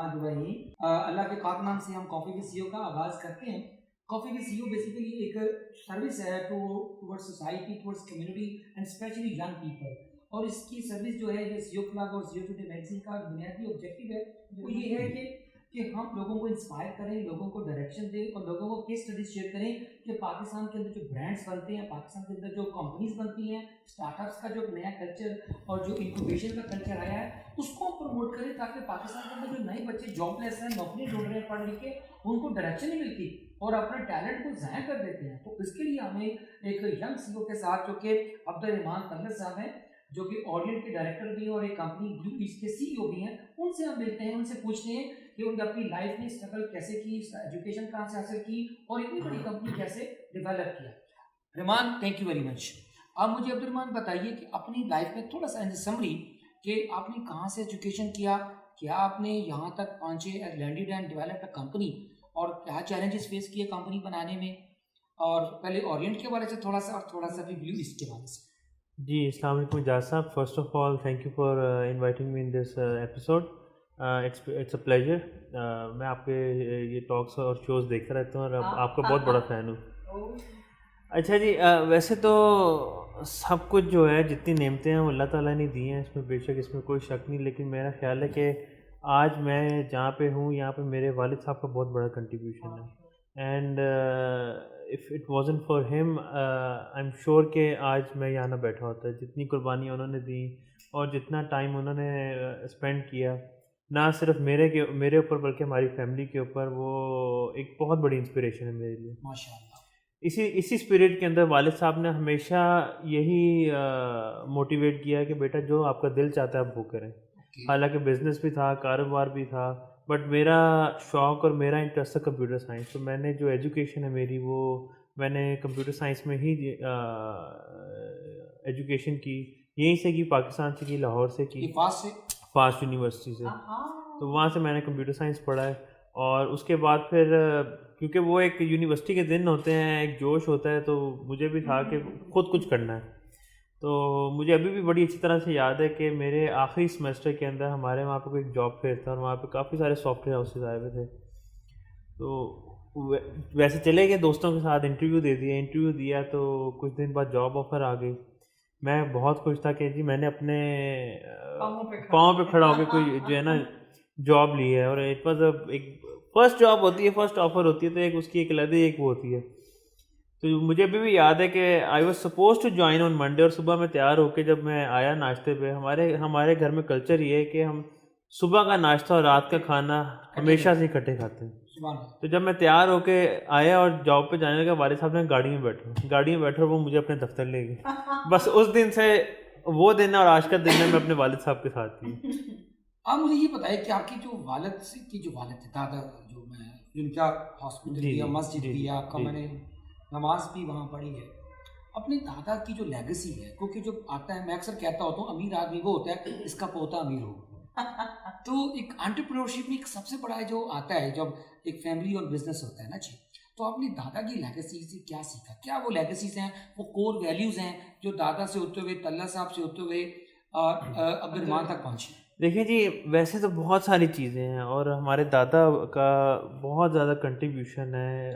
رحمان الرحیم. اللہ کے پاک نام سے ہم کافی وِد سی او کا آغاز کرتے ہیں. Coffee with CEO basically ایک سروس ہے toward society, toward community and especially young people. اور اس کی سروس جو ہے یہ سی او پلگ اور سی او ٹوڈے میگزین کا بنیادی آبجیکٹیو ہے وہ یہ ہے کہ ہم لوگوں کو انسپائر کریں, لوگوں کو ڈائریکشن دیں اور لوگوں کو کیس اسٹڈیز شیئر کریں کہ پاکستان کے اندر جو برانڈس بنتے ہیں, پاکستان کے اندر جو کمپنیز بنتی ہیں, اسٹارٹ اپس کا جو نیا کلچر اور جو انکوبیشن کا کلچر آیا ہے اس کو پروموٹ کریں تاکہ پاکستان کے اندر جو نئے بچے جاب لیس ہیں, نوکری ڈھونڈ رہے ہیں پڑھ لکھ کے, ان کو ڈائریکشن نہیں ملتی اور اپنے ٹیلنٹ کو ضائع کر دیتے ہیں. تو اس کے لیے ہمیں ایک ینگ سی او کے ساتھ جو کہ عبدالرحمان طلعت صاحب ہیں جو کہ آڈینٹ کے ڈائریکٹر بھی ہیں اور ایک کمپنی بلو پیس کے سی ای او بھی ہیں, ان سے ہم ملتے ہیں, ان سے پوچھتے ہیں کہ انہوں نے اپنی لائف میں اسٹرگل کیسے کی, ایجوکیشن کہاں سے حاصل کی اور اتنی بڑی کمپنی کیسے ڈیولپ کیا. رحمان تھینک یو ویری مچ. اب مجھے عبدالرحمان بتائیے کہ اپنی لائف میں تھوڑا سا سمری کہ آپ نے کہاں سے ایجوکیشن کیا, کیا آپ نے یہاں تک پہنچے, landed and developed a company, اور کیا چیلنجز فیس کیے کمپنی بنانے میں, اور پہلے اورینٹ کے بارے سے تھوڑا سا اور تھوڑا سا بھی بلو ایسٹ کے بارے سے. جی السلام علیکم اجاز صاحب. First of all thank you for inviting me in this episode. It's a pleasure. میں آپ کے یہ ٹاکس اور شوز دیکھتا رہتا ہوں اور آپ کا بہت بڑا فین ہوں. اچھا جی, ویسے تو سب کچھ جو ہے جتنی نعمتیں ہیں وہ اللہ تعالیٰ نے دی ہیں, اس میں بے شک اس میں کوئی شک نہیں, لیکن میرا خیال ہے کہ آج میں جہاں پہ ہوں یہاں پہ میرے والد صاحب کا بہت بڑا کنٹریبیوشن ہے. And if it wasn't for ہم آئی ایم شیور کہ آج میں یہاں نہ بیٹھا ہوتا. جتنی قربانیاں انہوں نے دیں اور جتنا ٹائم انہوں نے اسپینڈ کیا نہ صرف میرے اوپر بلکہ ہماری فیملی کے اوپر, وہ ایک بہت بڑی انسپریشن ہے میرے لیے. ماشاء اللہ. اسی اسپرٹ کے اندر والد صاحب نے ہمیشہ یہی موٹیویٹ کیا کہ بیٹا جو آپ کا دل چاہتا ہے آپ وہ کریں. حالانکہ بزنس بھی تھا, کاروبار بھی تھا, بٹ میرا شوق اور میرا انٹرسٹ تھا کمپیوٹر سائنس. تو میں نے جو ایجوکیشن ہے میری وہ میں نے کمپیوٹر سائنس میں ہی ایجوکیشن کی, یہیں سے کی, پاکستان سے کی, لاہور سے کی, فاسٹ یونیورسٹی سے. تو وہاں سے میں نے کمپیوٹر سائنس پڑھا ہے. اور اس کے بعد پھر کیونکہ وہ ایک یونیورسٹی کے دن ہوتے ہیں, ایک جوش ہوتا ہے, تو مجھے بھی تھا کہ خود کچھ کرنا ہے. تو مجھے ابھی بھی بڑی اچھی طرح سے یاد ہے کہ میرے آخری سمیسٹر کے اندر ہمارے وہاں پہ کوئی جاب فیئر تھا اور وہاں پہ کافی سارے سافٹ ویئر ہاؤسز آئے ہوئے تھے. تو ویسے چلے گئے دوستوں کے ساتھ, انٹرویو دیا تو کچھ دن بعد جاب آفر آ گئی. میں بہت خوش تھا کہ جی میں نے اپنے پاؤں پہ کھڑا ہو کے کوئی جو ہے نا جاب لی ہے. اور اٹ واز ایک فرسٹ جاب ہوتی ہے, فرسٹ آفر ہوتی ہے, تو ایک اس کی ایک علیحدہ ایک وہ ہوتی ہے. تو مجھے ابھی بھی یاد ہے کہ I was suppose to join on Monday, اور صبح میں تیار ہو کے جب میں آیا ناشتے پہ, ہمارے گھر میں کلچر یہ ہے کہ ہم صبح کا ناشتہ اور رات کا کھانا ہمیشہ سے اکٹھے کھاتے ہیں. تو جب میں تیار ہو کے آیا اور جاب پہ جانے لگا, والد صاحب نے گاڑی میں بیٹھا وہ مجھے اپنے دفتر لے گئے. بس اس دن سے وہ دن ہے اور آج کا دن ہے میں اپنے والد صاحب کے ساتھ ہوں. آپ مجھے یہ بتائیں کہ آپ کی جو والد تھے, دادا, جو میں جن کا ہاسپٹل بھی ہے, مسجد بھی ہے, آپ کا میں نے نماز بھی وہاں پڑھی ہے, اپنے دادا کی جو لیگیسی ہے, کیونکہ جو آتا ہے میں اکثر کہتا ہوتا ہوں امیر آدمی وہ ہوتا ہے اس کا پوتا امیر ہو. تو ایک انٹرپرینورشپ میں ایک سب سے بڑا جو آتا ہے جب ایک فیملی اور بزنس ہوتا ہے نا جی, تو اپنی دادا کی لیگیسی سے کیا سیکھا, کیا وہ لیگیسیز ہیں, وہ کور ویلیوز ہیں جو دادا سے ہوتے ہوئے, طلعت صاحب سے ہوتے ہوئے عبدالرحمان تک پہنچے؟ دیکھیں جی ویسے تو بہت ساری چیزیں ہیں اور ہمارے دادا کا بہت زیادہ کنٹریبیوشن ہے,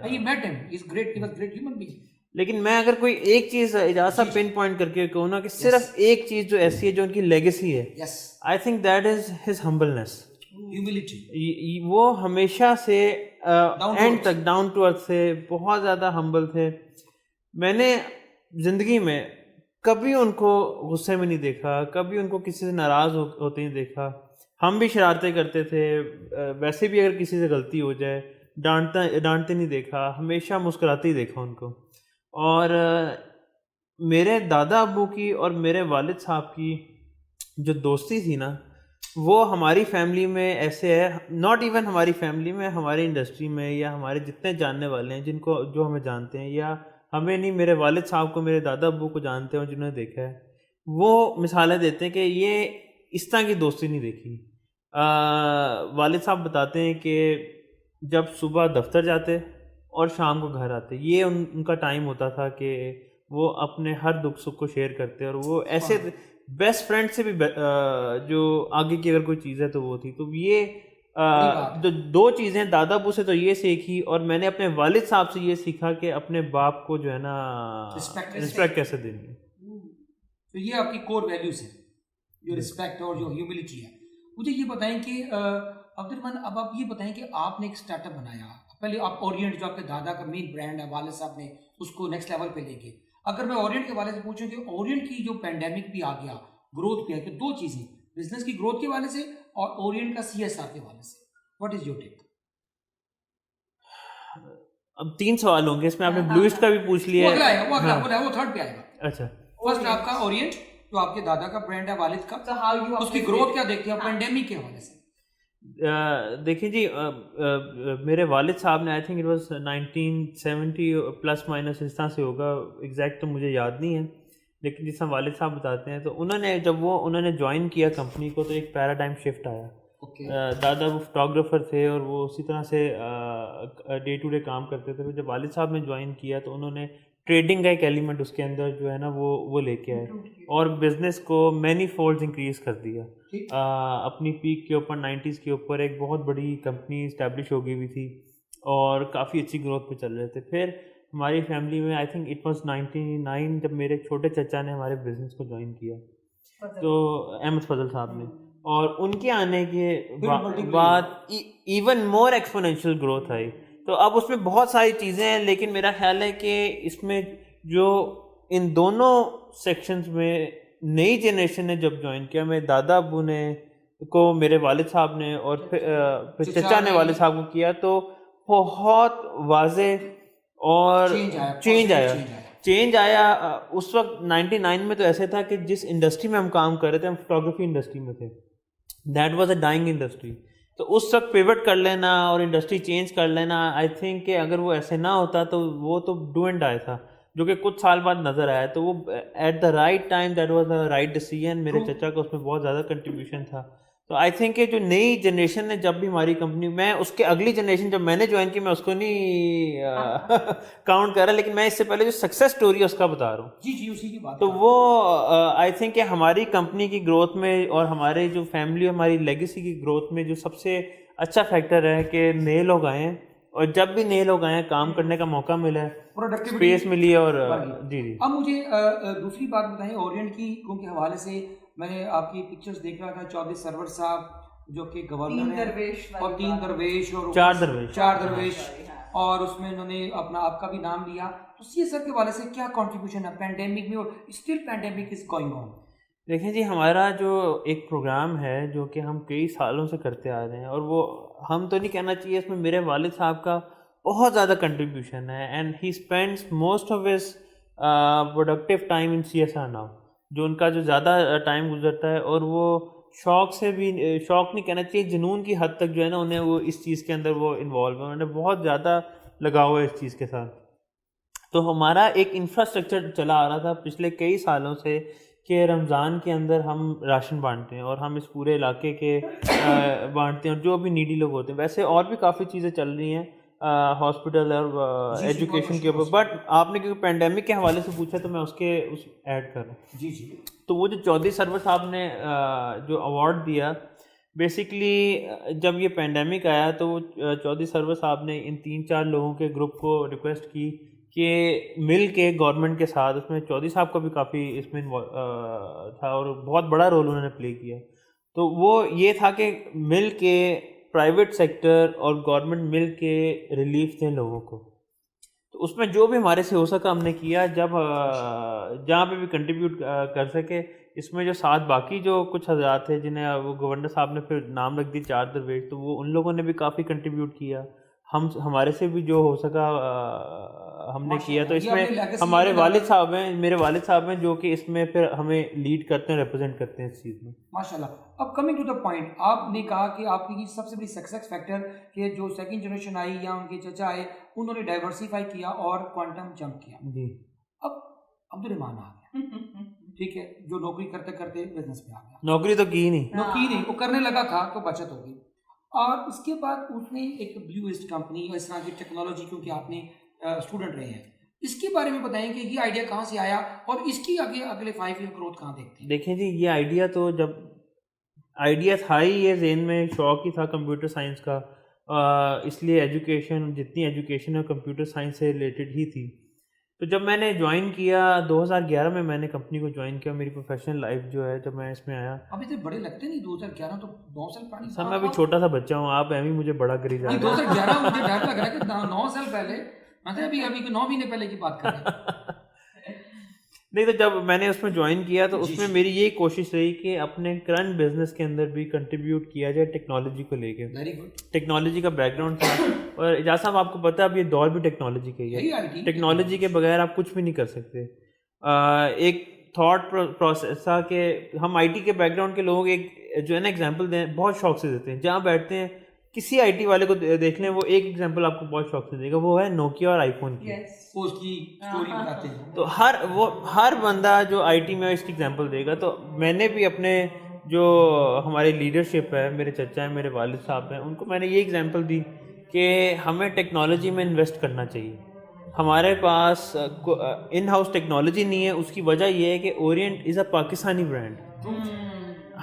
لیکن میں اگر کوئی ایک چیز اجازت پن پوائنٹ کر کے کہوں نا کہ صرف ایک چیز جو ایسی ہے جو ان کی لیگیسی ہے, I think that is his humbleness, humility. وہ ہمیشہ سے اینڈ تک ڈاؤن ٹو ارتھ سے بہت زیادہ ہمبل تھے. میں نے زندگی میں کبھی ان کو غصے میں نہیں دیکھا, کبھی ان کو کسی سے ناراض ہوتے نہیں دیکھا. ہم بھی شرارتیں کرتے تھے, ویسے بھی اگر کسی سے غلطی ہو جائے ڈانٹتے نہیں دیکھا, ہمیشہ مسکراتے ہی دیکھا ان کو. اور میرے دادا ابو کی اور میرے والد صاحب کی جو دوستی تھی نا, وہ ہماری فیملی میں ایسے ہے, ناٹ ایون ہماری فیملی میں, ہماری انڈسٹری میں یا ہمارے جتنے جاننے والے ہیں جو ہمیں جانتے ہیں, یا ہمیں نہیں میرے والد صاحب کو, میرے دادا ابو کو جانتے ہیں جنہوں نے دیکھا ہے, وہ مثالیں دیتے ہیں کہ یہ اس طرح کی دوستی نہیں دیکھی. والد صاحب بتاتے ہیں کہ جب صبح دفتر جاتے اور شام کو گھر آتے, یہ ان کا ٹائم ہوتا تھا کہ وہ اپنے ہر دکھ سکھ کو شیئر کرتے, اور وہ ایسے بیسٹ فرینڈ سے بھی جو آگے کی اگر کوئی چیز ہے تو وہ تھی. تو یہ دو چیزیں دادا ابو سے تو یہ سیکھی, اور میں نے اپنے والد صاحب سے یہ سیکھا کہ اپنے باپ کو جو ہے نا رسپیکٹ کیسے دینی ہے. تو یہ آپ کی کور ویلیوز ہیں, جو رسپیکٹ اور جو ہیوملٹی ہے. مجھے یہ بتائیں کہ عبد الرحمن, اب آپ یہ بتائیں کہ آپ نے ایک اسٹارٹ اپ بنایا, پہلے آپ اورینٹ جو آپ کے دادا کا مین برانڈ ہے, والد صاحب نے اس کو نیکسٹ لیول پہ لے گئے. اگر میں اورینٹ کے حوالے سے پوچھوں کہ اورینٹ کی جو پینڈیمک بھی آ گیا, گروتھ بھی آ گیا, دو چیزیں, بزنس کی گروتھ کے حوالے سے اور اورینٹ کا CSR کے حوالے سے, واٹ از یور ٹیک؟ اب 3 سوال ہوں گے اس میں, آپ نے بلوئسٹ کا بھی پوچھ لیا ہے, وہ تھرڈ پہ آئے گا. اچھا, فرسٹ آپ کا اورینٹ جو آپ کے دادا کا برانڈ ہے, والد کا, اس کی گروتھ کیا دیکھتے ہیں پینڈیمک کے حوالے سے؟ دیکھیں جی, میرے والد صاحب نے I think it was 1970 plus minus اس طرح سے ہوگا, ایگزیکٹ تو مجھے یاد نہیں ہے, لیکن جس طرح والد صاحب بتاتے ہیں تو انہوں نے جب انہوں نے جوائن کیا کمپنی کو تو ایک پیراڈائم شفٹ آیا. دادا وہ فوٹوگرافر تھے اور وہ اسی طرح سے ڈے ٹو ڈے کام کرتے تھے. جب والد صاحب نے جوائن کیا تو انہوں نے ٹریڈنگ کا ایک ایلیمنٹ اس کے اندر جو ہے نا وہ لے کے آئے اور بزنس کو مینی فولڈز انکریز کر دیا. اپنی پیک کے اوپر 90s کے اوپر ایک بہت بڑی کمپنی اسٹیبلش ہو گئی ہوئی تھی اور کافی اچھی گروتھ پہ چل رہے تھے. پھر ہماری فیملی میں آئی تھنک اٹ واز 99 جب میرے چھوٹے چچا نے ہمارے بزنس کو جوائن کیا, تو احمد فضل صاحب نے, اور ان کے آنے کے بعد even more exponential growth I. تو اب اس میں بہت ساری چیزیں ہیں, لیکن میرا خیال ہے کہ اس میں جو ان دونوں سیکشنز میں نئی جنریشن نے جب جوائن کیا, میرے دادا ابو نے کو میرے والد صاحب نے اور پھر چچا نے والد صاحب کو کیا, تو بہت واضح اور چینج آیا. اس وقت 99 میں تو ایسے تھا کہ جس انڈسٹری میں ہم کام کر رہے تھے, ہم فوٹوگرافی انڈسٹری میں تھے, that was a dining industry. تو اس وقت پیوٹ کر لینا اور انڈسٹری چینج کر لینا, آئی تھنک کہ اگر وہ ایسے نہ ہوتا تو وہ تو ڈو اینڈ ڈائی تھا, جو کہ کچھ سال بعد نظر آیا. تو وہ at the right time, that was the right decision. میرے چچا کا اس میں بہت زیادہ کنٹریبیوشن تھا. تو آئی تھنک کہ جو نئی جنریشن نے جب بھی ہماری کمپنی, میں اس کے اگلی جنریشن جب میں نے جوائن کی میں اس کو نہیں کاؤنٹ کر رہا, لیکن میں اس سے پہلے جو سکسیس اسٹوری ہے اس کا بتا رہا ہوں. جی اسی کی بات. تو وہ آئی تھنک کہ ہماری کمپنی کی گروتھ میں اور ہمارے جو فیملی, ہماری لیگیسی کی گروتھ میں جو سب سے اچھا فیکٹر ہے کہ نئے لوگ آئے ہیں, اور جب بھی نئے لوگ آئے ہیں کام کرنے کا موقع ملا ہے, اسپیس ملی ہے. اور جی اب مجھے دوسری بات بتائیں اورینٹ کی, کیونکہ حوالے سے میں نے آپ کی پکچرز دیکھ رہا تھا, چودھری سرور صاحب جو کہ گورنر ہیں, اور 3 درویش اور 4 درویش, اور اس میں انہوں نے اپنا آپ کا بھی نام لیا. تو CSR کے حوالے سے کیا کنٹریبیوشن ہے پینڈیمک میں, اور still pandemic is going on? دیکھیں جی, ہمارا جو ایک پروگرام ہے جو کہ ہم کئی سالوں سے کرتے آ رہے ہیں, اور وہ ہم تو نہیں کہنا چاہیے, اس میں میرے والد صاحب کا بہت زیادہ کنٹریبیوشن ہے, and he spends most of his productive time in CSR now, جو ان کا جو زیادہ ٹائم گزرتا ہے, اور وہ شوق سے بھی, شوق نہیں کہنا چاہیے, جنون کی حد تک جو ہے نا انہیں وہ اس چیز کے اندر وہ انوالو ہے, انہیں بہت زیادہ لگاؤ ہے اس چیز کے ساتھ. تو ہمارا ایک انفراسٹرکچر چلا آ رہا تھا پچھلے کئی سالوں سے کہ رمضان کے اندر ہم راشن بانٹتے ہیں, اور ہم اس پورے علاقے کے بانٹتے ہیں, اور جو بھی نیڈی لوگ ہوتے ہیں. ویسے اور بھی کافی چیزیں چل رہی ہیں ہاسپٹل اور ایجوکیشن کے اوپر, بٹ آپ نے کیونکہ پینڈیمک کے حوالے سے پوچھا تو میں اس ایڈ کر رہا ہوں. جی تو وہ جو چودھری سرور صاحب نے جو ایوارڈ دیا, بیسکلی جب یہ پینڈیمک آیا تو وہ چودھری سرور صاحب نے ان 3-4 لوگوں کے گروپ کو ریکویسٹ کی کہ مل کے گورنمنٹ کے ساتھ, اس میں چودھری صاحب کا بھی کافی اس میں تھا اور بہت بڑا رول انہوں نے پلے کیا. تو وہ یہ تھا کہ مل کے پرائیویٹ سیکٹر اور گورنمنٹ مل کے ریلیف دیں لوگوں کو. تو اس میں جو بھی ہمارے سے ہو سکا ہم نے کیا, جب جہاں پہ بھی کنٹریبیوٹ کر سکے. اس میں جو ساتھ باقی جو کچھ حضرات تھے جنہیں وہ گورنر صاحب نے پھر نام رکھ دی 4 درویش, تو وہ ان لوگوں نے بھی کافی کنٹریبیوٹ کیا. ہمارے سے بھی جو ہو سکا ہم نے کیا. تو اس میں ہمارے والد صاحب ہیں, میرے والد صاحب ہیں, جو کہ اس میں پھر ہمیں لیڈ کرتے ہیں, ریپرزینٹ کرتے ہیں اس چیز میں. ماشاءاللہ. اب کمنگ ٹو دا پوائنٹ, آپ نے کہا کہ آپ کی سب سے بڑی سکسیس فیکٹر کہ جو سیکنڈ جنریشن آئی یا ان کے چچا آئے, انہوں نے ڈائیورسیفائی کیا اور کوانٹم جمپ کیا. جی. اب عبد الرحمان آ گیا, ٹھیک ہے, جو نوکری کرتے کرتے بزنس میں آ گیا. نوکری تو کی نہیں, وہ کرنے لگا تھا تو بچت ہو گئی. اور اس کے بعد اس نے ایک بلیو ایسٹ کمپنی اور اس طرح کی ٹیکنالوجی, کیونکہ آپ نے اسٹوڈنٹ رہے ہیں, اس کے بارے میں بتائیں کہ یہ آئیڈیا کہاں سے آیا اور اس کی اگلے 5 ایئر گروتھ کہاں دیکھتے ہیں؟ دیکھیں جی, یہ آئیڈیا تو جب آئیڈیا تھا ہی یہ ذہن میں, شوق ہی تھا کمپیوٹر سائنس کا, اس لیے ایجوکیشن, جتنی ایجوکیشن ہے کمپیوٹر سائنس سے ریلیٹڈ ہی تھی. تو جب میں نے جوائن کیا 2011 میں میں نے کمپنی کو جوائن کیا, میری پروفیشنل لائف جو ہے جب میں اس میں آیا, ابھی تو بڑے لگتے نہیں 2011 تو 9 سال پرانی. سر میں ابھی چھوٹا سا بچہ ہوں, آپ ایویں مجھے بڑا کری جا رہے ہیں. 2011 مجھے ڈر لگ رہا ہے کہ 9 سال پہلے, مطلب ابھی 9 مہینے پہلے کی بات کر رہے ہیں. نہیں, تو جب میں نے اس میں جوائن کیا تو اس میں میری یہی کوشش رہی کہ اپنے کرنٹ بزنس کے اندر بھی کنٹریبیوٹ کیا جائے ٹیکنالوجی کو لے کے. Very good. ٹیکنالوجی کا بیک گراؤنڈ تھا, اور اجاز صاحب آپ کو پتہ ہے اب یہ دور بھی ٹیکنالوجی کا ہی ہے. ٹیکنالوجی کے بغیر آپ کچھ بھی نہیں کر سکتے. ایک تھاٹ پروسیس تھا کہ ہم آئی ٹی کے بیک گراؤنڈ کے لوگ ایک جو ہے نا ایگزامپل دیں, بہت شوق سے دیتے ہیں. جہاں بیٹھتے ہیں کسی آئی ٹی والے کو دیکھ لیں, وہ ایک ایگزامپل آپ کو بہت شوق سے دے گا, وہ ہے نوکیا اور آئی فون کی. اس کی اسٹوری بتاتے ہیں. تو ہر بندہ جو آئی ٹی میں اس کی ایگزامپل دے گا. تو میں نے بھی اپنے جو ہماری لیڈرشپ ہے, میرے چچا ہیں, میرے والد صاحب ہیں, ان کو میں نے یہ ایگزامپل دی کہ ہمیں ٹیکنالوجی میں انویسٹ کرنا چاہیے. ہمارے پاس ان ہاؤس ٹیکنالوجی نہیں ہے. اس کی وجہ یہ ہے کہ اورینٹ از اے پاکستانی برانڈ,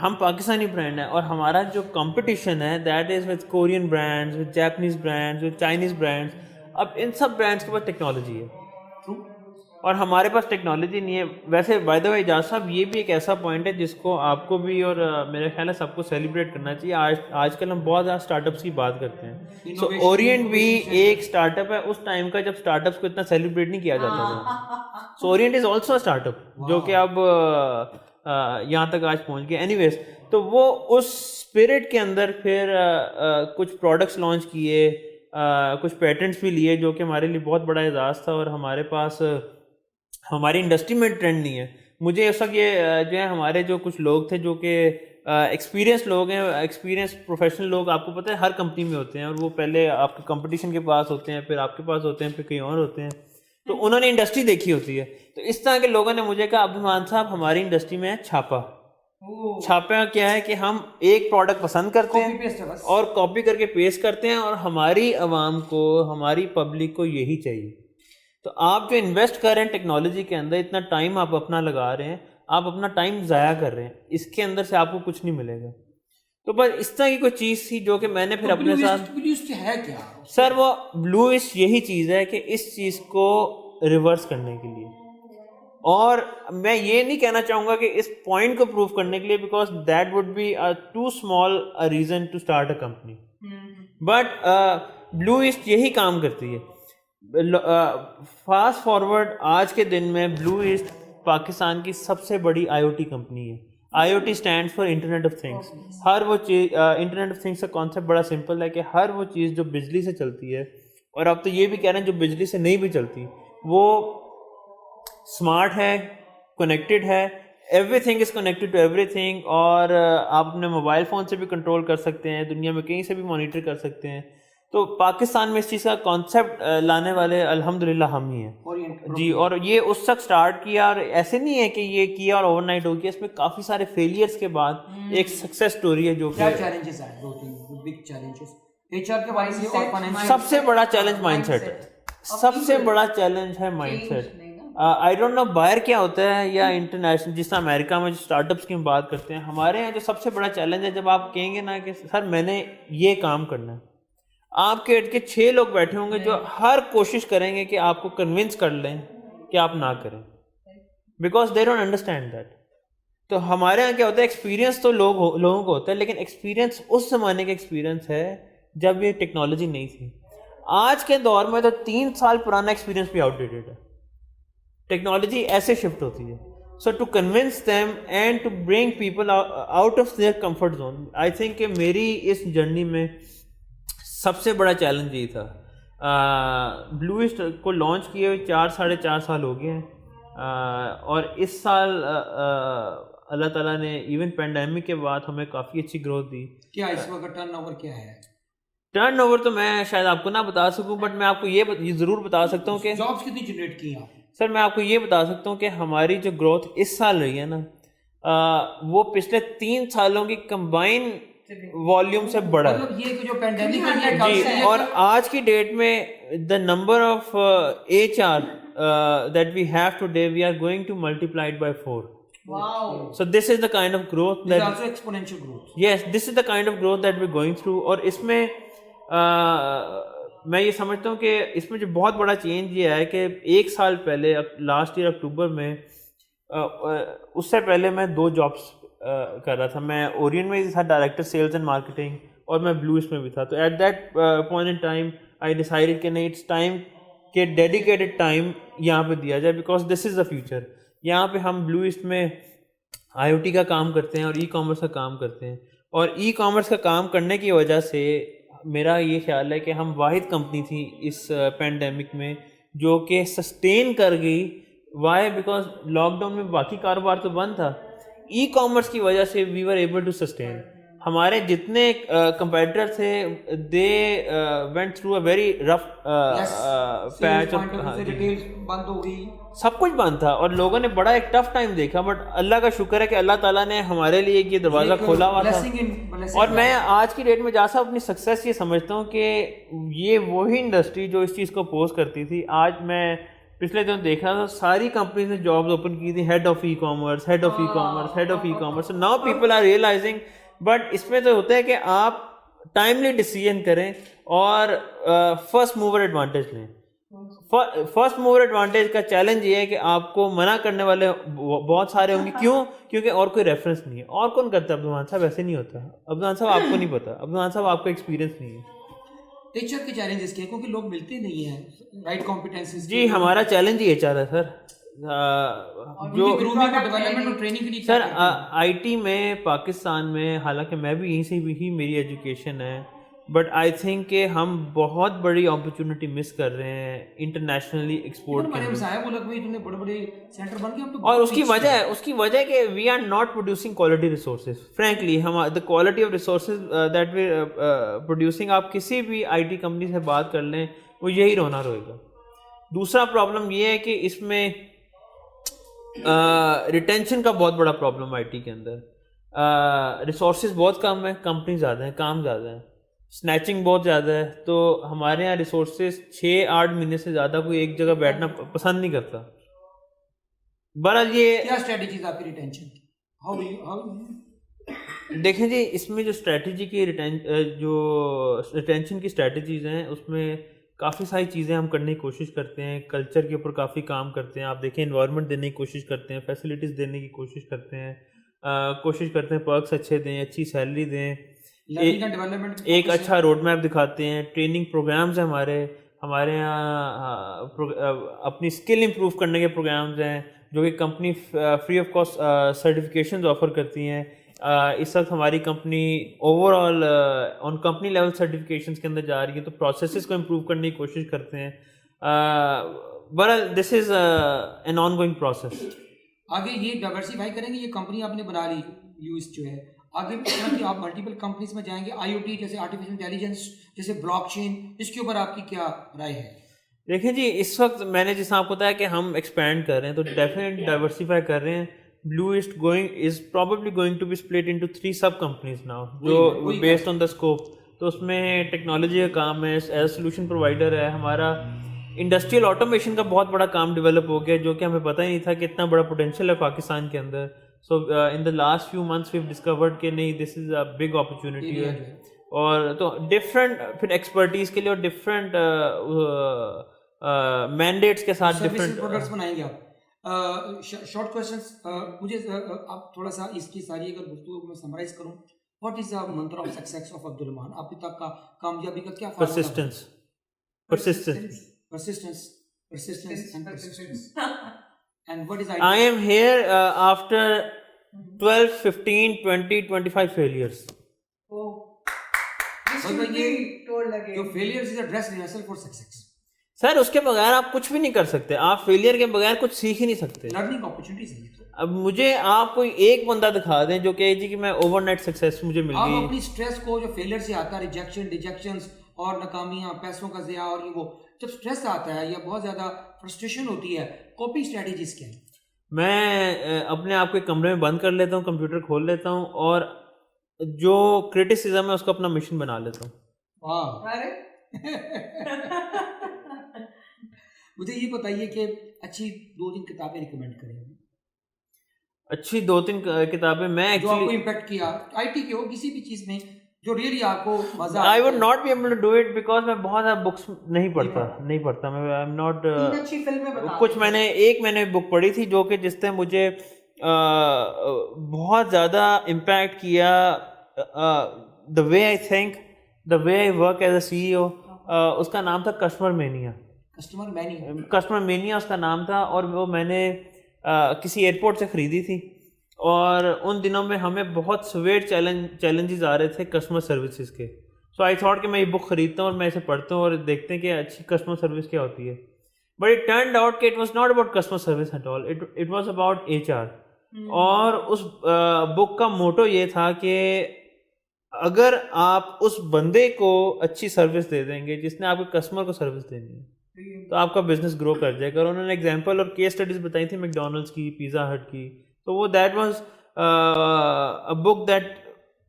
ہم پاکستانی برانڈ ہیں, اور ہمارا جو کمپٹیشن ہے that is with Korean brands, with Japanese brands, with Chinese brands. اب ان سب برانڈس کے پاس ٹیکنالوجی ہے اور ہمارے پاس ٹیکنالوجی نہیں ہے. ویسے بائی دا وے اجاز صاحب, یہ بھی ایک ایسا پوائنٹ ہے جس کو آپ کو بھی اور میرے خیال ہے سب کو سیلیبریٹ کرنا چاہیے. آج کل ہم بہت زیادہ اسٹارٹ اپس کی بات کرتے ہیں. سو اورینٹ بھی ایک اسٹارٹ اپ ہے اس ٹائم کا جب اسٹارٹ اپس کو اتنا سیلیبریٹ نہیں کیا جاتا تھا. So Orient is also start up جو کہ اب یہاں تک آج پہنچ گیا. اینی ویز, تو وہ اس اسپرٹ کے اندر پھر کچھ پروڈکٹس لانچ کیے, کچھ پیٹنٹس بھی لیے, جو کہ ہمارے لیے بہت بڑا اعزاز تھا. اور ہمارے پاس ہماری انڈسٹری میں ٹرینڈ نہیں ہے. مجھے اس وقت یہ جو ہے ہمارے جو کچھ لوگ تھے جو کہ ایکسپیرینس لوگ ہیں, ایکسپیرینس پروفیشنل لوگ, آپ کو پتہ ہے ہر کمپنی میں ہوتے ہیں, اور وہ پہلے آپ کے کمپٹیشن کے پاس ہوتے ہیں, پھر آپ کے پاس ہوتے ہیں, پھر کہیں اور ہوتے ہیں. تو انہوں نے انڈسٹری دیکھی ہوتی ہے. تو اس طرح کے لوگوں نے مجھے کہا عبدالرحمان صاحب ہماری انڈسٹری میں ہے چھاپا. چھاپا کیا ہے کہ ہم ایک پروڈکٹ پسند کرتے ہیں اور کاپی کر کے پیسٹ کرتے ہیں, اور ہماری عوام کو, ہماری پبلک کو یہی چاہیے. تو آپ جو انویسٹ کر رہے ہیں ٹیکنالوجی کے اندر, اتنا ٹائم آپ اپنا لگا رہے ہیں, آپ اپنا ٹائم ضائع کر رہے ہیں, اس کے اندر سے آپ کو کچھ نہیں ملے گا. تو بس اس طرح کی کوئی چیز تھی جو کہ میں نے پھر اپنے ساتھ, ہے کیا سر وہ بلو ایسٹ یہی چیز ہے کہ اس چیز کو ریورس کرنے کے لیے. اور میں یہ نہیں کہنا چاہوں گا کہ اس پوائنٹ کو پروف کرنے کے لیے, because that would be too small reason to start a company, but Blue East یہی کام کرتی ہے. فاسٹ فارورڈ آج کے دن میں بلو ایسٹ پاکستان کی سب سے بڑی آئی او ٹی کمپنی ہے. I O T stand for internet of things. ہر وہ چیز, انٹرنیٹ آف تھنگس کا کانسیپٹ بڑا سمپل ہے کہ ہر وہ چیز جو بجلی سے چلتی ہے, اور اب تو یہ بھی کہہ رہے ہیں جو بجلی سے نہیں بھی چلتی, وہ اسمارٹ ہے, کنیکٹڈ ہے. Everything is connected to everything, اور آپ اپنے موبائل فون سے بھی کنٹرول کر سکتے ہیں, دنیا میں کہیں سے بھی مانیٹر کر سکتے ہیں. تو پاکستان میں اس چیز کا کانسیپٹ لانے والے الحمدللہ ہم ہی ہیں جی. اور یہ اس وقت اسٹارٹ کیا, اور ایسے نہیں ہے کہ یہ کیا اور اوور نائٹ ہو گیا, اس میں کافی سارے فیلئرس کے بعد ایک سکسیس سٹوری ہے. جو کہ چیلنجز ہیں, دو تین بگ چیلنجز ایچ آر کے بارے میں, اور فائنانس. سب سے بڑا چیلنج مائنڈ سیٹ ہے, سب سے بڑا چیلنج ہے mindset. I don't know باہر کیا ہوتا ہے یا انٹرنیشنل, جس طرح امریکہ میں جو اسٹارٹ اپس کی ہم بات کرتے ہیں, ہمارے یہاں جو سب سے بڑا چیلنج ہے جب آپ کہیں گے نا کہ سر میں نے یہ کام کرنا ہے, آپ کے ارد کے 6 لوگ بیٹھے ہوں گے جو ہر کوشش کریں گے کہ آپ کو کنونس کر لیں کہ آپ نہ کریں, because they don't understand that. تو ہمارے یہاں کیا ہوتا ہے, ایکسپیرینس تو لوگوں کو ہوتا ہے, لیکن ایکسپیرینس اس زمانے کا ایکسپیرینس ہے جب یہ ٹیکنالوجی نہیں تھی. آج کے دور میں تو 3 سال پرانا ایکسپیرینس بھی آؤٹ ڈیٹڈ ہے, ٹیکنالوجی ایسے شفٹ ہوتی ہے. So to convince them and to bring people out of their comfort zone, I think کہ میری اس جرنی میں سب سے بڑا چیلنج یہ تھا. بلو ایسٹ کو لانچ کیے ہوئے 4-4.5 سال ہو گئے ہیں, اور اس سال اللہ تعالیٰ نے ایون پینڈیمک کے بعد ہمیں کافی اچھی گروتھ دی. کیا اس وقت ٹرن اوور کیا ہے؟ ٹرن اوور تو میں شاید آپ کو نہ بتا سکوں, بٹ میں آپ کو یہ ضرور بتا سکتا ہوں کہ جابس کتنی جنریٹ کی آپ. سر میں آپ کو یہ بتا سکتا ہوں کہ ہماری جو گروتھ اس سال رہی ہے نا, وہ پچھلے 3 سالوں کی کمبائن والیوم سے بڑا ہے. یہ جو پینڈیمک ہے جی, اور آج کی ڈیٹ میں the number of H R that we have today, we are going to multiply it by 4. Wow. So this is the kind of growth This is that also exponential growth. yes, this is the kind of growth that we're going through. اور اس میں میں یہ سمجھتا ہوں کہ اس میں جو بہت بڑا چینج یہ ہے کہ 1 سال پہلے لاسٹ ایئر اکتوبر میں اس سے پہلے میں 2 جابس کر رہا تھا. میں اورینٹ میں تھا ڈائریکٹر سیلز اینڈ مارکیٹنگ, اور میں بلوئسٹ میں بھی تھا. تو at that point in time I decided کہ نہیں, اٹس ٹائم کہ ڈیڈیکیٹڈ ٹائم یہاں پہ دیا جائے, because this is the future. یہاں پہ ہم بلوئسٹ میں آئی او ٹی کا کام کرتے ہیں اور ای کامرس کا کام کرتے ہیں, اور ای کامرس کا کام کرنے کی وجہ سے میرا یہ خیال ہے کہ ہم واحد کمپنی تھی اس پینڈیمک میں جو کہ سسٹین کر گئی. وائی؟ بیکاز لاک ڈاؤن میں باقی کاروبار تو بند تھا, ای کامرس کی وجہ سے we were able to sustain. ہمارے جتنے کمپیٹیٹر تھے they went through a very rough patch, بند ہو گئی, سب کچھ بند تھا, اور لوگوں نے بڑا ایک ٹف ٹائم دیکھا. بٹ اللہ کا شکر ہے کہ اللہ تعالیٰ نے ہمارے لیے یہ دروازہ کھولا ہوا تھا. اور میں آج کی ڈیٹ میں جا صاحب اپنی سکسیس یہ سمجھتا ہوں کہ یہ وہی انڈسٹری جو اس چیز کو اپوز کرتی تھی. آج میں پچھلے دنوں دیکھ رہا تھا ساری کمپنیز نے جابز اوپن کی تھی, head of e commerce, head of e commerce, head of e commerce. Now people are realizing. But اس میں تو ہوتا ہے کہ آپ ٹائملی ڈیسیژن کریں اور فرسٹ موور ایڈوانٹیج لیں. فرسٹ موور ایڈوانٹیج کا چیلنج یہ ہے کہ آپ کو منع کرنے والے بہت سارے ہوں گے. کیوں؟ کیونکہ اور کوئی ریفرنس نہیں ہے. اور کون کرتا ہے؟ عبدالرحمان صاحب ایسے نہیں ہوتا. عبدالرحمان صاحب آپ کو نہیں پتا, عبدالرحمان صاحب آپ کا ایکسپیرینس نہیں ہے. ایچ آر کے چیلنجز کیا؟ کیونکہ لوگ ملتے نہیں ہیں رائٹ کمپیٹنسز. جی ہمارا چیلنج ہی ایچ آر ہے سر. جو ڈیولپمنٹ اور ٹریننگ کے لیے سر آئی ٹی میں پاکستان میں, حالانکہ میں بھی یہیں سے ہی میری ایجوکیشن ہے, بٹ آئی تھنک کہ ہم بہت بڑی اپرچونیٹی مس کر رہے ہیں انٹرنیشنلی ایکسپورٹ کے لیے. اور اس کی وجہ ہے کہ we are not producing quality resources. Frankly the quality of resources that we producing, آپ کسی بھی آئی ٹی کمپنی سے بات کر لیں وہ یہی رونا روئے گا. دوسرا پرابلم یہ ہے کہ اس میں ریٹینشن کا بہت بڑا پرابلم آئی ٹی کے اندر. ریسورسز بہت کم ہیں, کمپنی زیادہ ہیں, کام زیادہ ہیں, اسنیچنگ بہت زیادہ ہے. تو ہمارے یہاں ریسورسز 6-8 مہینے سے زیادہ کوئی ایک جگہ بیٹھنا پسند نہیں کرتا. بہرحال یہ کیا اسٹریٹجیز آپ کی ریٹینشن کی؟ دیکھیں جی, اس میں جو اسٹریٹجی کی ریٹینشن کی اسٹریٹجیز ہیں اس میں کافی ساری چیزیں ہم کرنے کی کوشش کرتے ہیں. کلچر کے اوپر کافی کام کرتے ہیں. آپ دیکھیں انوائرمنٹ دینے کی کوشش کرتے ہیں, فیسلٹیز دینے کی کوشش کرتے ہیں, پرکس اچھے دیں, اچھی سیلری دیں, ایک اچھا روڈ میپ دکھاتے ہیں. ٹریننگ پروگرامز ہیں ہمارے یہاں, اپنی اسکل امپروو کرنے کے پروگرامز ہیں جو کہ company free of cost certifications offer کرتی ہیں. اس وقت ہماری کمپنی اوور آل آن کمپنی لیول سرٹیفکیشنز کے اندر جا رہی ہے, تو پروسیسز کو امپروو کرنے کی کوشش کرتے ہیں. بہرحال this is an ongoing process. آگے یہ ڈائیورسیفائی کریں گے, یہ کمپنی آپ نے بنا لی یوز جو ہے, آگے کہ آپ ملٹیپل کمپنیز میں جائیں گے, آئی او ٹی جیسے آرٹیفیشل انٹیلیجنس جیسے بلاک چین, اس کے اوپر آپ کی کیا رائے ہے؟ دیکھیں جی, اس وقت میں نے جیسا آپ کو بتایا کہ ہم ایکسپینڈ کر رہے ہیں, تو ڈیفینیٹلی ڈائیورسیفائی کر رہے ہیں. BlueEast is probably going to be split into 3 sub companies now, جو بیسڈ آن دا اسکوپ. تو اس میں ٹیکنالوجی کا کام ہے, ایز سولوشن پرووائڈر ہے. ہمارا انڈسٹریل آٹومیشن کا بہت بڑا کام ڈیولپ ہو گیا, جو کہ ہمیں پتہ ہی نہیں تھا کہ اتنا بڑا پوٹینشیل ہے پاکستان کے اندر. So in the last few months we've discovered کہ نہیں, دس از اے بگ اپرچونیٹی ہے. اور تو ڈفرینٹ پھر ایکسپرٹیز کے لیے اور ڈفرینٹ مینڈیٹس کے ساتھ ڈفرینٹ پروڈکٹس بنائیں گے آپ. شارٹ کوسچنس, مجھے آپ تھوڑا سا اس کی ساری اگر گفتگو میں سمرائز کروں, واٹ از دا منتر آف سکسیس آف عبدالرحمان؟ ابھی تک کا کامیابی کا کیا persistence and what is I am here after 12, 15, 20, 25 failures. Oh, this should be told again. Your failures is a dress rehearsal for success. سر اس کے بغیر آپ کچھ بھی نہیں کر سکتے. آپ فیلئر کے بغیر کچھ سیکھ ہی نہیں سکتے. لرننگ اپرچونٹیز ہیں. اب مجھے آپ کوئی ایک بندہ دکھا دیں جو کہ جی کہ میں اوور نائٹ سکسیس مجھے مل گئی. آپ اپنی اسٹریس کو جو فیلئر سے آتا ہے, ریجیکشنز اور ناکامیاں, پیسوں کا ضیاع, اور یہ وہ جب اسٹریس آتا ہے یا بہت زیادہ فرسٹریشن ہوتی ہے, کوپنگ اسٹریٹجیز کیا ہیں؟ میں اپنے آپ کو ایک کمرے میں بند کر لیتا ہوں, کمپیوٹر کھول لیتا ہوں, اور جو کرٹیسزم ہے اس کو اپنا مشن بنا لیتا ہوں. مجھے یہ بتائیے کہ اچھی 2-3 کتابیں ریکمینڈ کریں. اچھی 2-3 کتابیں میں جو آپ کو ایکچولی امپیکٹ کیا آئی ٹی کے ہو کسی بھی چیز میں جو ریئلی آپ کو مزہ I would not be able to do it because میں بہت زیادہ بکس نہیں پڑھتا میں آئی ایم ناٹ اچھی فلمیں بتا کچھ میں نے بک پڑھی تھی جو کہ جس نے مجھے بہت زیادہ امپیکٹ کیا the way I think the way I work as a C E O. اس کا نام تھا کسٹمر مینیا اس کا نام تھا, اور وہ میں نے کسی ایئرپورٹ سے خریدی تھی, اور ان دنوں میں ہمیں بہت سویٹ چیلنجز آ رہے تھے کسٹمر سروسز کے. سو آئی تھاٹ کہ میں یہ بک خریدتا ہوں اور میں اسے پڑھتا ہوں اور دیکھتے ہیں کہ اچھی کسٹمر سروس کیا ہوتی ہے. بٹ اٹ ٹرنڈ آؤٹ کہ it was not about customer service at all, it was about HR. اور اس بک کا موٹو یہ تھا کہ اگر آپ اس بندے کو اچھی سروس دے دیں گے جس نے آپ کے کسٹمر کو سروس دینی ہے تو آپ کا بزنس گرو کر جائے گا. اور انہوں نے ایگزامپل اور کیس اسٹڈیز بتائی تھی میک ڈونلڈس کی, پیزا ہٹ کی. تو وہ that was a book that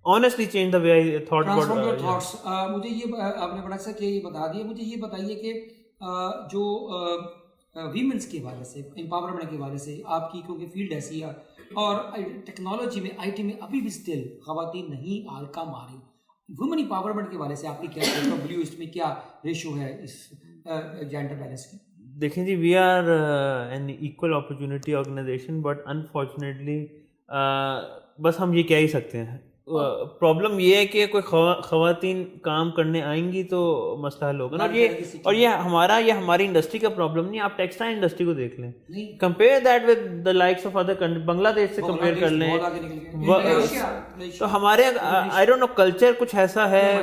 honestly changed the way I thought about your thoughts. مجھے یہ آپ نے بڑا اچھا کہ یہ بتا دیا. مجھے یہ بتائیے کہ جو ویمنس کے حوالے سے امپاورمنٹ کے حوالے سے آپ کی کیونکہ فیلڈ ایسی ہے اور ٹیکنالوجی میں IT میں ابھی بھی اسٹل خواتین نہیں کام آ رہی, وومن امپاورمنٹ کے حوالے سے آپ کی کیا اس میں کیا ریشو ہے اس جینڈر بیلنس کی؟ دیکھیں جی, we are an equal opportunity organization, but unfortunately بس ہم یہ کہہ ہی سکتے ہیں. پرابلم یہ ہے کہ کوئی خواتین کام کرنے آئیں گی تو مسئلہ حل ہوگا نا. اور یہ ہماری انڈسٹری کا پرابلم نہیں. آپ ٹیکسٹائل انڈسٹری کو دیکھ لیں, compare that with the likes of other country, Bangladesh سے کمپیئر کر لیں. تو ہمارے آئی ڈونٹ نو کلچر کچھ ایسا ہے,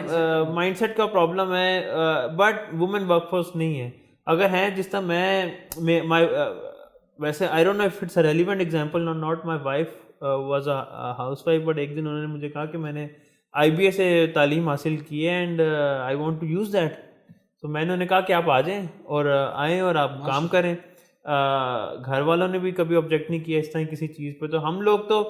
مائنڈ سیٹ کا پرابلم ہے, بٹ وومن ورک فورس نہیں ہے. اگر ہیں جس طرح میں ویسے I don't know if it's a relevant example, not my wife was a housewife, but ایک دن انہوں نے مجھے کہا کہ میں نے IBA سے تعلیم حاصل کی ہے and I want to use that. تو میں نے انہیں کہا کہ آپ آ جائیں اور آئیں اور آپ کام کریں. گھر والوں نے بھی کبھی آبجیکٹ نہیں کیا اس طرح کسی چیز پہ. تو ہم لوگ تو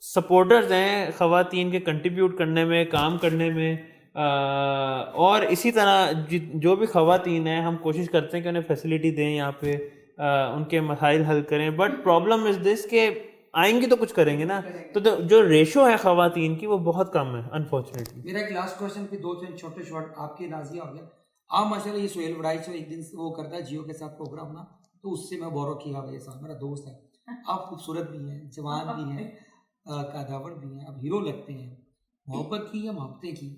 سپورٹرز ہیں خواتین کے کنٹریبیوٹ کرنے میں, کام کرنے میں, اور اسی طرح جو بھی خواتین ہیں ہم کوشش کرتے ہیں کہ انہیں فیسلٹی دیں یہاں پہ, ان کے مسائل حل کریں. بٹ پرابلم از دس کہ آئیں گی تو کچھ کریں گے نا, تو جو ریشو ہے خواتین کی وہ بہت کم ہے انفارچونیٹلی. میرا ایک لاسٹ کوشچن پہ 2-3 چھوٹے شارٹ آپ کے نازیہ ہو گیا. آپ ماشاء اللہ یہ سہیل وڑائی سے ایک دن وہ کرتا ہے جیو کے ساتھ پروگرام نا, تو اس سے میں بورو کیا بھائی صاحب میرا دوست ہے, آپ خوبصورت بھی ہیں, جوان بھی ہیں, قداور بھی ہیں, آپ ہیرو لگتے ہیں. محبت کی یا محبتیں کی؟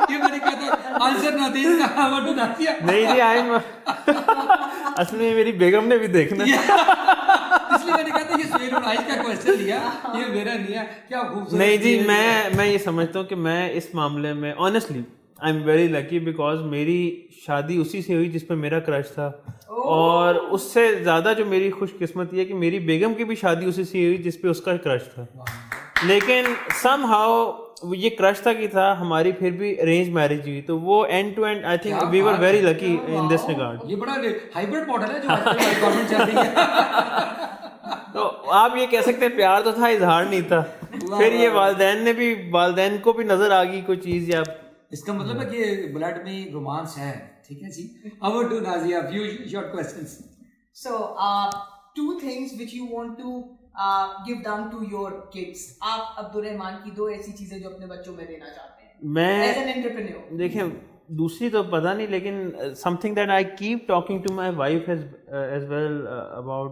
یہ میں نے کہا تھا آنسر نہ دے اس کا بتا دیا. نہیں جی, اصل میں میری بیگم نے بھی دیکھنا, اس لیے میں نے کہا تھا یہ سہیل وڑائی کا کوشچن لیا, یہ میرا نہیں ہے. کیا خوبصورت. نہیں جی, میں یہ سمجھتا ہوں کہ میں اس معاملے میں honestly I am very lucky because میری شادی اسی سے ہوئی جس پہ میرا کرش تھا, اور اس سے زیادہ جو میری خوش قسمتی ہے کہ میری بیگم کی بھی شادی اسی سے ہوئی جس پہ اس کا کرش تھا. لیکن سم ہاؤ یہ کرش تھا کہ تھا ہماری پھر بھی ارینج میرج ہوئی, تو وہ end to end I think we were very lucky in this regard. یہ بڑا ہائبرڈ ماڈل ہے جو آج کل گورنمنٹ چل رہی ہے. تو آپ یہ کہہ سکتے ہیں پیار تو تھا, اظہار نہیں تھا. پھر یہ والدین کو بھی نظر آ گئی کوئی چیز, یا اس کا مطلب ہے کہ بلڈ میں رومانس ہے. ٹھیک ہے جی, over to Nazia, few short questions. So, 2 things which you want to give down to your kids. آپ عبدالرحمان کی 2 ایسی چیزیں جو اپنے بچوں میں دینا چاہتے ہیں میں ایز این انٹرپرینیور. دیکھیں دوسری تو پتہ نہیں, لیکن something that I keep talking to my wife as well about,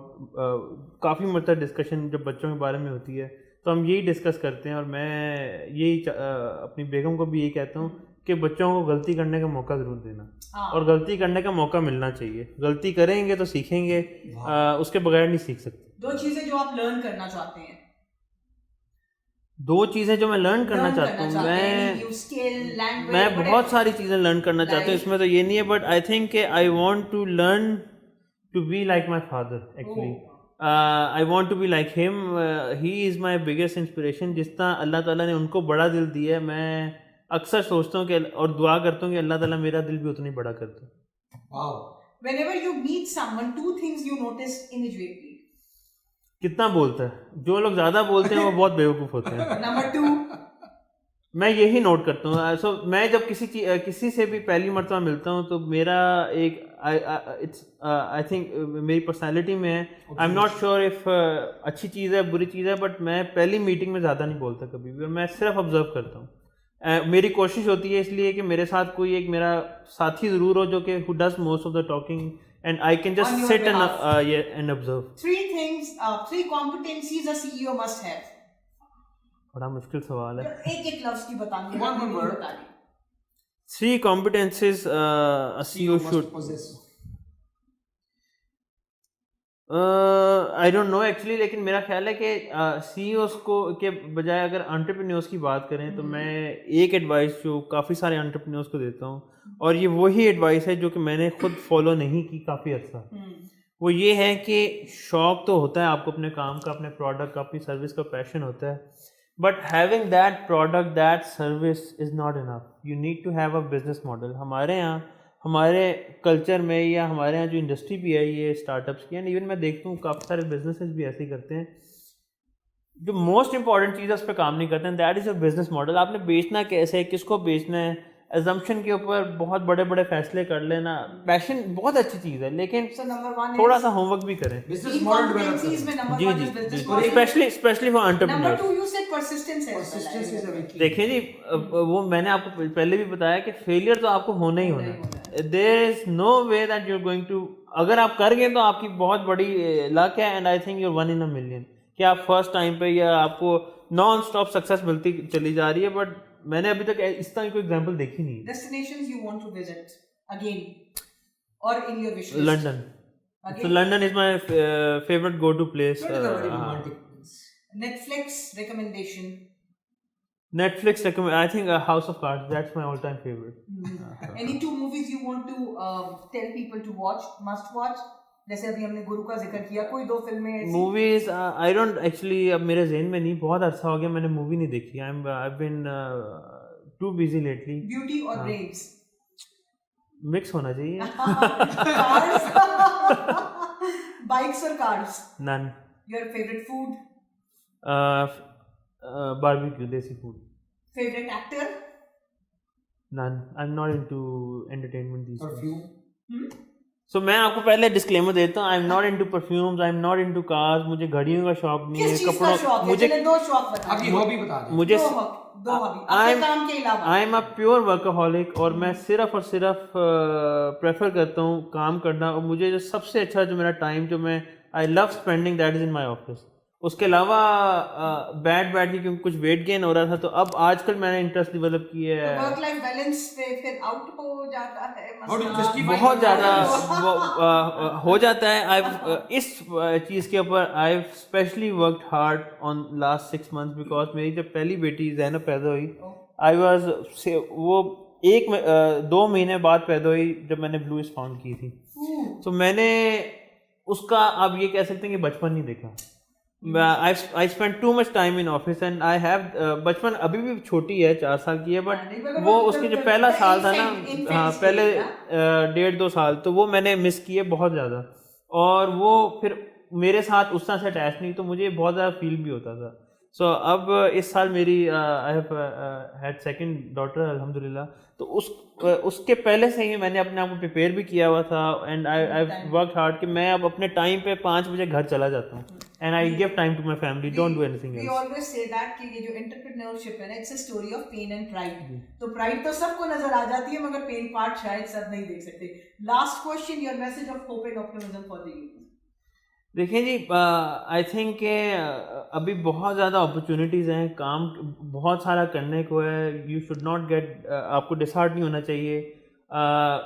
کافی مرتبہ ڈسکشن جب بچوں کے بارے میں ہوتی ہے تو ہم یہی ڈسکس کرتے ہیں, اور میں یہی اپنی بیگم کو بھی یہی کہتا ہوں کہ بچوں کو غلطی کرنے کا موقع ضرور دینا, اور غلطی کرنے کا موقع ملنا چاہیے. غلطی کریں گے تو سیکھیں گے, اس کے بغیر نہیں سیکھ سکتے. 2 چیزیں جو آپ لرن کرنا چاہتے ہیں. 2 چیزیں جو میں لرن کرنا چاہتا ہوں, میں بہت ساری چیزیں لرن کرنا چاہتا ہوں, اس میں تو یہ نہیں ہے, بٹ آئی تھنک کہ I want to learn to be like my father. Actually I want to be like him, he is my biggest inspiration. جس طرح اللہ تعالیٰ نے ان کو بڑا دل دیا ہے, میں اکثر سوچتا ہوں کہ اور دعا کرتا ہوں کہ اللہ تعالیٰ میرا دل بھی اتنا ہی بڑا کر دے. Whenever you meet someone, 2 things you notice immediately. کتنا بولتا ہے, جو لوگ زیادہ بولتے ہیں وہ بہت بیوقوف ہوتے ہیں. Number 2, میں یہی نوٹ کرتا ہوں. سو میں جب کسی سے بھی پہلی مرتبہ ملتا ہوں تو میرا ایک آئی تھنک میری پرسنالٹی میں ہے, I am not sure if اچھی چیز ہے بری چیز ہے, بٹ میں پہلی میٹنگ میں زیادہ نہیں بولتا کبھی بھی, اور میں صرف آبزرو کرتا ہوں. میری کوشش ہوتی ہے اس لیے کہ میرے ساتھ کوئی ایک میرا ساتھی ضرور ہو جو کہ who does most of the talking and I can just sit and observe. 3 things, 3 competencies a CEO must have. بڑا مشکل سوال ہے. ایک لفظ کی بتائیں گے. 1 word. 3 competencies a CEO should possess. I don't know actually, لیکن میرا خیال ہے کہ سی اوز کو کے بجائے اگر انٹرپرینیورس کی بات کریں تو میں ایک ایڈوائس جو کافی سارے انٹرپرینیورس کو دیتا ہوں, اور یہ وہی ایڈوائس ہے جو کہ میں نے خود فالو نہیں کی کافی عرصہ, وہ یہ ہے کہ شوق تو ہوتا ہے آپ کو اپنے کام کا, اپنے پروڈکٹ کا, اپنی سروس کا پیشن ہوتا ہے, but having that product that service is not enough. You need to have a business model. ہمارے یہاں ہمارے کلچر میں یا ہمارے یہاں جو انڈسٹری بھی ہے یہ اسٹارٹ اپس کی, اینڈ ایون میں دیکھتا ہوں کافی سارے بزنسز بھی ایسے ہی کرتے ہیں, جو موسٹ امپورٹنٹ چیز ہے اس پہ کام نہیں کرتے ہیں. That is your business model. آپ نے بیچنا کیسے ہے, کس کو بیچنا ہے, ایزمپشن کے اوپر بہت بڑے بڑے فیصلے کر لینا. پیشن بہت اچھی چیز ہے, لیکن تھوڑا سا ہوم ورک بھی کریں. Business model develop جی جی, especially for entrepreneurs. persistence is a big key. دیکھیں جی, وہ میں نے آپ کو پہلے بھی بتایا کہ فیلئر تو آپ کو ہونا ہی ہونا ہے. There is no way that you are going to, اگر آپ کر گئے تو آپ کی بہت بڑی لک ہے, and I think you 1 in a million کہ آپ فرسٹ ٹائم پہ یا آپ کو نان اسٹاپ سکسیس ملتی چلی جا رہی ہے. بٹ میں نے ابھی تک اس طرح کی کوئی ایگزامپل دیکھی نہیں. Destinations you want to visit again or in your wish list? London. So London is my favorite go-to place. That is a very romantic place. Netflix recommendation? Netflix recommend, I think House of Cards, that's my all-time favorite. Any 2 movies you want to tell people to watch, must watch? جیسے ابھی ہم نے گرو کا ذکر کیا, کوئی 2 فلمیں ایسی موویز آئی ڈونٹ ایکچولی, اب میرے ذہن میں نہیں, بہت عرصہ ہو گیا میں نے مووی نہیں دیکھی. I've been too busy lately. Beauty اور بریوز مکس ہونا چاہیے. بائکس اور کارز؟ نن. Your favourite food? باربیکیو, دیسی فوڈ. Favourite actor? نن. I'm not into entertainment these days. Perfume? سو میں آپ کو پہلے ڈسکلیمر دیتا ہوں, I am not into perfumes, I am not into cars. مجھے گھڑیوں کا شوق نہیں ہے, کپڑوں, مجھے 2 شوق بتا. آپ کی ہابی بتا دیں. مجھے کام کے علاوہ آئی ایم اے پیور ورکaholic, اور میں صرف اور صرف پریفر کرتا ہوں کام کرنا. اور مجھے جو سب سے اچھا جو میرا ٹائم جو میں I love spending that is in my office. اس کے علاوہ بیٹھ کے کیونکہ کچھ ویٹ گین ہو رہا تھا, تو اب آج کل میں نے انٹرسٹ ڈیولپ کیا ہے. ورک لائف بیلنس پہ پھر آؤٹ ہو جاتا ہے, بہت زیادہ ہو جاتا ہے. اس چیز کے اوپر I have especially worked hard on last 6 months, because میری جب پہلی بیٹی زینب پیدا ہوئی, آئی واز, وہ 2 مہینے بعد پیدا ہوئی جب میں نے بلو از فاؤنڈ کی تھی. تو میں نے اس کا, آپ یہ کہہ سکتے ہیں کہ بچپن نہیں دیکھا. I spent too much time in office and I have بچپن ابھی بھی چھوٹی ہے, 4 سال کی ہے, بٹ وہ اس کے جو پہلا سال تھا نا, ہاں پہلے 1.5-2 سال, تو وہ میں نے مس کیے بہت زیادہ. اور وہ پھر میرے ساتھ اس طرح سے اٹیچ نہیں, تو مجھے بہت زیادہ فیل بھی ہوتا تھا. سو اب اس سال میری I have had 2nd daughter الحمد للہ. تو اس کے پہلے سے ہی میں نے اپنے آپ کو پریپیئر بھی کیا ہوا تھا, اینڈ آئی ورک ہارڈ کہ میں اب اپنے ٹائم پہ 5 بجے گھر چلا جاتا ہوں, and I give time to my family, don't do anything else. We always say that کہ یہ جو entrepreneurship ہے نا, it's a story of pain and pride. تو pride تو سب کو نظر آ جاتی ہے, مگر pain part شاید سب نہیں دیکھ سکتے. Last question, your message of hope and optimism for the youth. دیکھیں جی, آئی تھنک کہ ابھی بہت زیادہ اپرچونیٹیز ہیں, کام بہت سارا کرنے کو ہے. یو شوڈ ناٹ گیٹ, آپ کو ڈسہارٹ نہیں ہونا چاہیے.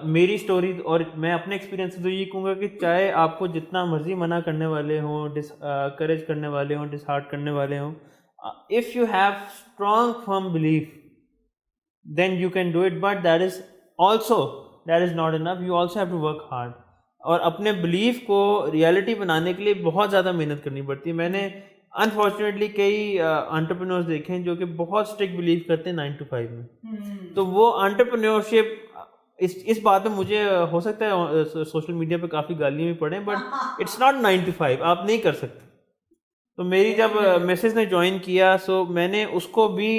میری اسٹوری اور میں اپنے ایکسپیرینس سے تو یہ کہوں گا کہ چاہے آپ کو جتنا مرضی منع کرنے والے ہوں, ڈسکریج کرنے والے ہوں, ڈسہارٹ کرنے والے ہوں, if you have strong firm belief then you can do it, but that is not enough. You also have to work hard, اور اپنے بلیف کو ریئلٹی بنانے کے لیے بہت زیادہ محنت کرنی پڑتی ہے. میں نے انفارچونیٹلی کئی انٹرپرینورز دیکھے ہیں جو کہ بہت اسٹرکٹ بلیو کرتے ہیں 9 to 5 میں. تو وہ انٹرپرینورشپ, اس بات میں مجھے ہو سکتا ہے سوشل میڈیا پہ کافی گالیاں بھی پڑیں, بٹ اٹس ناٹ 9 to 5, آپ نہیں کر سکتے. تو میری جب مسز نے جوائن کیا, سو میں نے اس کو بھی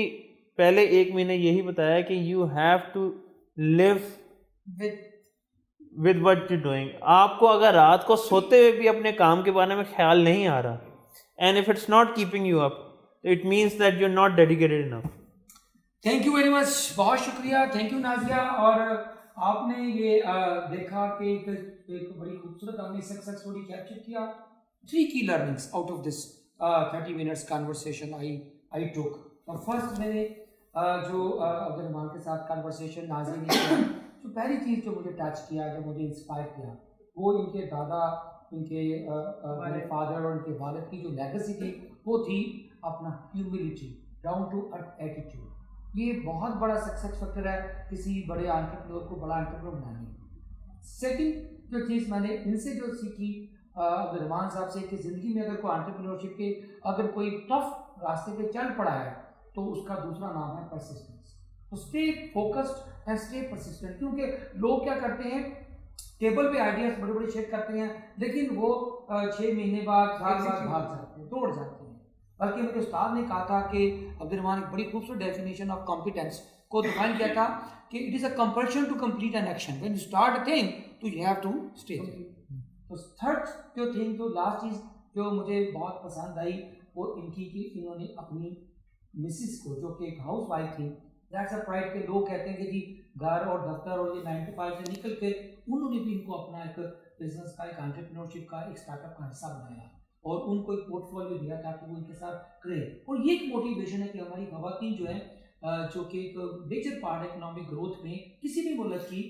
پہلے 1 مہینے یہی بتایا کہ you have to live with what you doing. آپ کو اگر رات کو سوتے ہوئے بھی اپنے کام کے بارے میں خیال نہیں آ رہا, and if it's not keeping you up, it means that you are not dedicated enough. Thank you very much, بہت شکریہ, تھینک یو نازیہ. اور آپ نے یہ دیکھا کہ ایک بڑی خوبصورت آپ نے سکسیس اسٹوری کیپچر کیا. 3 key learnings out of this 30 minutes conversation I took. First میں نے جو عبد الرحمان کے ساتھ کنورسیشن نازی نے کیا, جو پہلی چیز جو مجھے ٹچ کیا, جو مجھے انسپائر کیا, وہ ان کے دادا, ان کے فادر اور ان کے والد کی جو لیگیسی تھی وہ تھی اپنا humility, down to earth attitude. یہ بہت بڑا سکسیس فیکٹر ہے کسی بڑے انٹرپرینور کو بڑا انٹرپرینور بنانے. سیکنڈ جو چیز میں نے ان سے جو سیکھی عبد الرحمان صاحب سے, کہ زندگی میں اگر کوئی انٹرپرینورشپ کے اگر کوئی ٹف راستے پہ چل پڑا ہے تو اس کا دوسرا نام ہے پرسسٹنس. تو stay focused and stay persistent. کیونکہ لوگ کیا کرتے ہیں, ٹیبل پہ آئیڈیاز بڑے بڑے شیئر کرتے ہیں, لیکن وہ 6 مہینے بعد سال بعد بھاگ جاتے ہیں, توڑ جاتے ہیں. بلکہ میرے استاد نے کہا تھا کہ عبد الرحمان ایک بڑی خوبصورت ڈیفینیشن آف کمپیٹنس کو ڈیفائن کیا تھا کہ it is a compulsion to complete an action. When you start a thing تو یو ہیو ٹو اسٹے. تو تھرڈ جو تھنگ, جو لاسٹ چیز جو مجھے بہت پسند آئی وہ ان کی کہ انہوں نے اپنی مسز کو, جو کہ ایک ہاؤس وائف تھی, دیٹس اے پرائڈ کے لوگ کہتے ہیں کہ جی گھر اور دفتر اور یہ 9 to 5 سے نکل کے انہوں نے بھی ان کو اپنا ایک بزنس کا, ایک انٹرپرینورشپ کا, ایک اسٹارٹ اپ کا حصہ بنایا اور ان کو ایک پورٹ فولیو دیا تاکہ وہ ان کے ساتھ کریں. اور یہ ایک موٹیویشن ہے کہ ہماری خواتین جو ہیں, جو کہ ایک میجر پارٹ ہے اکنامک گروتھ میں کسی بھی ملک کی.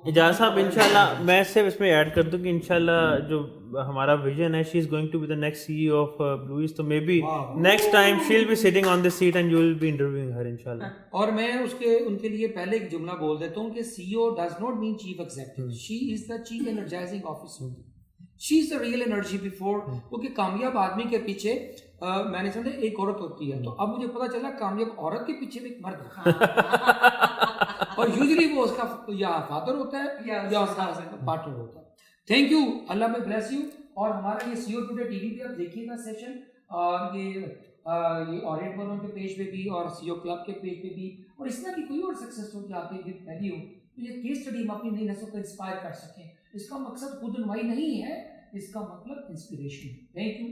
اجاز صاحب انشاءاللہ میں صرف اس میں ایڈ کر دوں کہ انشاءاللہ جو ہمارا ویژن ہے, she is going to be the next C E O of BlueEast, تو maybe next time she will be sitting on this seat and you will be interviewing her انشاءاللہ. اور میں ان کے لیے پہلے ایک جملہ بول دیتا ہوں کہ C E O does not mean chief executive, she is the chief energizing officer, she is the real energy before. کیونکہ کامیاب آدمی کے پیچھے میں نے سمجھا ایک عورت ہوتی ہے, تو اب مجھے پتا چلا کامیاب عورت کے پیچھے بھی ایک مرد ہوتا ہے اور یوزلی وہ اس کا یا فادر ہوتا ہے یا اس کا پارٹنر ہوتا ہے. تھینک یو, اللہ میں بلیس یو. اور ہمارا یہ سی او ٹوڈے ٹی وی پہ آپ دیکھیے گا سیشن, اور یہ اورینٹ والوں کے پیج پہ بھی اور سی او کلب کے پیج پہ بھی, اور اس طرح کی کوئی اور سکسیس اسٹوری آپ کی پھیلی ہو تو یہ کیس اسٹڈی ہم اپنی نئی نسل کو انسپائر کر سکیں. اس کا مقصد خود نمائی نہیں ہے, اس کا مطلب انسپریشن. Thank you.